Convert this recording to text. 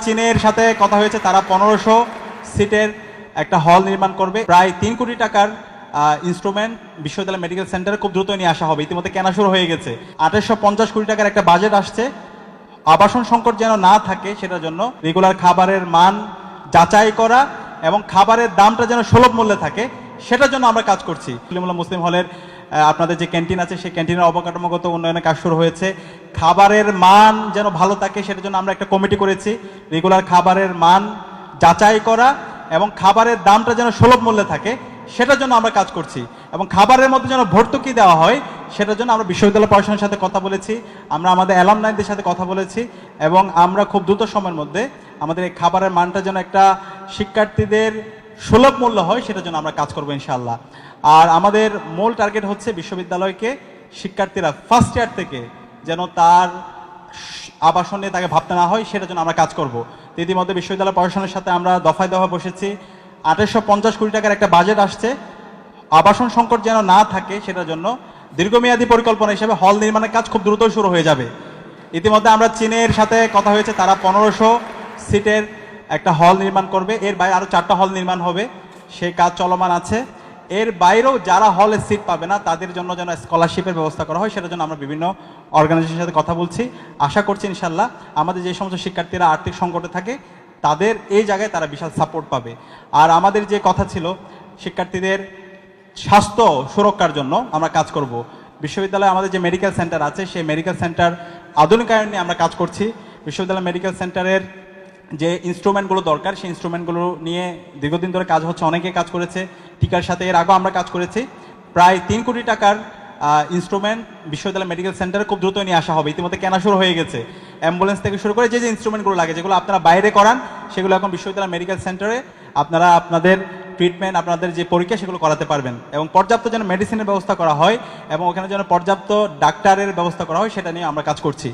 চীনের সাথে কথা হয়েছে, তারা 1500 সিটের একটা হল নির্মাণ করবে। প্রায় 3 কোটি টাকার ইনস্ট্রুমেন্ট বিশ্ববিদ্যালয় মেডিকেল সেন্টারে খুব দ্রুত নিয়ে আসা হবে, ইতিমধ্যে কেনা শুরু হয়ে গেছে। 2850 কোটি টাকার একটা বাজেট আসছে। আবাসন সংকট যেন না থাকে সেটার জন্য রেগুলার খাবারের মান যাচাই করা এবং খাবারের দামটা যেন সুলভ মূল্যে থাকে সেটার জন্য আমরা কাজ করছি। সলিমুল্লাহ মুসলিম হলের আপনাদের যে ক্যান্টিন আছে সেই ক্যান্টিনের অবকাঠামোগত উন্নয়নের কাজ শুরু হয়েছে। খাবারের মান যেন ভালো থাকে সেটার জন্য আমরা একটা কমিটি করেছি। রেগুলার খাবারের মান যাচাই করা এবং খাবারের দামটা যেন সুলভ মূল্যে থাকে সেটার জন্য আমরা কাজ করছি। এবং খাবারের মধ্যে যেন ভর্তুকি দেওয়া হয় সেটার জন্য আমরা বিশ্ববিদ্যালয় প্রশাসনের সাথে কথা বলেছি, আমরা আমাদের অ্যালামনাইদের সাথে কথা বলেছি এবং আমরা খুব দ্রুত সময়ের মধ্যে আমাদের এই খাবারের মানটা যেন একটা শিক্ষার্থীদের সুলভ মূল্য হয় সেটার জন্য আমরা কাজ করবো ইনশাআল্লাহ। আর আমাদের মূল টার্গেট হচ্ছে বিশ্ববিদ্যালয়কে শিক্ষার্থীরা ফার্স্ট ইয়ার থেকে যেন তার আবাসন নিয়ে তাকে ভাবতে না হয় সেটার জন্য আমরা কাজ করব। তো ইতিমধ্যে বিশ্ববিদ্যালয় প্রশাসনের সাথে আমরা দফায় দফায় বসেছি। 2850 কোটি টাকার একটা বাজেট আসছে। আবাসন সংকট যেন না থাকে সেটার জন্য দীর্ঘমেয়াদী পরিকল্পনা হিসেবে হল নির্মাণের কাজ খুব দ্রুত শুরু হয়ে যাবে। ইতিমধ্যে আমরা চীনের সাথে কথা হয়েছে, তারা 1500 সিটের একটা হল নির্মাণ করবে। এর বাইরে আরও 4টা হল নির্মাণ হবে, সেই কাজ চলমান আছে। এর বাইরেও যারা হলে সিট পাবে না তাদের জন্য যেন স্কলারশিপের ব্যবস্থা করা হয় সেটার জন্য আমরা বিভিন্ন অর্গানাইজেশনের সাথে কথা বলছি। আশা করছি ইনশাল্লাহ আমাদের যে সমস্ত শিক্ষার্থীরা আর্থিক সংকটে থাকে তাদের এই জায়গায় তারা বিশাল সাপোর্ট পাবে। আর আমাদের যে কথা ছিল শিক্ষার্থীদের স্বাস্থ্য সুরক্ষার জন্য আমরা কাজ করব। বিশ্ববিদ্যালয়ে আমাদের যে মেডিকেল সেন্টার আছে সেই মেডিকেল সেন্টার আধুনিকায়ন নিয়ে আমরা কাজ করছি। বিশ্ববিদ্যালয় মেডিকেল সেন্টারের যে ইনস্ট্রুমেন্টগুলো দরকার সেই ইনস্ট্রুমেন্টগুলো নিয়ে দীর্ঘদিন ধরে কাজ হচ্ছে, অনেকে কাজ করেছে। টিকার সাথে এর আগেও আমরা কাজ করেছি। প্রায় 3 কোটি টাকার ইনস্ট্রুমেন্ট বিশ্ববিদ্যালয় মেডিকেল সেন্টারে খুব দ্রুত নিয়ে আসা হবে, ইতিমধ্যে কেনা শুরু হয়ে গেছে। অ্যাম্বুলেন্স থেকে শুরু করে যে যে ইনস্ট্রুমেন্টগুলো লাগে যেগুলো আপনারা বাইরে করান সেগুলো এখন বিশ্ববিদ্যালয় মেডিকেল সেন্টারে আপনারা আপনাদের ট্রিটমেন্ট আপনাদের যে পরীক্ষা সেগুলো করাতে পারবেন। এবং পর্যাপ্ত যেন মেডিসিনের ব্যবস্থা করা হয় এবং ওখানে যেন পর্যাপ্ত ডাক্তারের ব্যবস্থা করা হয় সেটা নিয়ে আমরা কাজ করছি।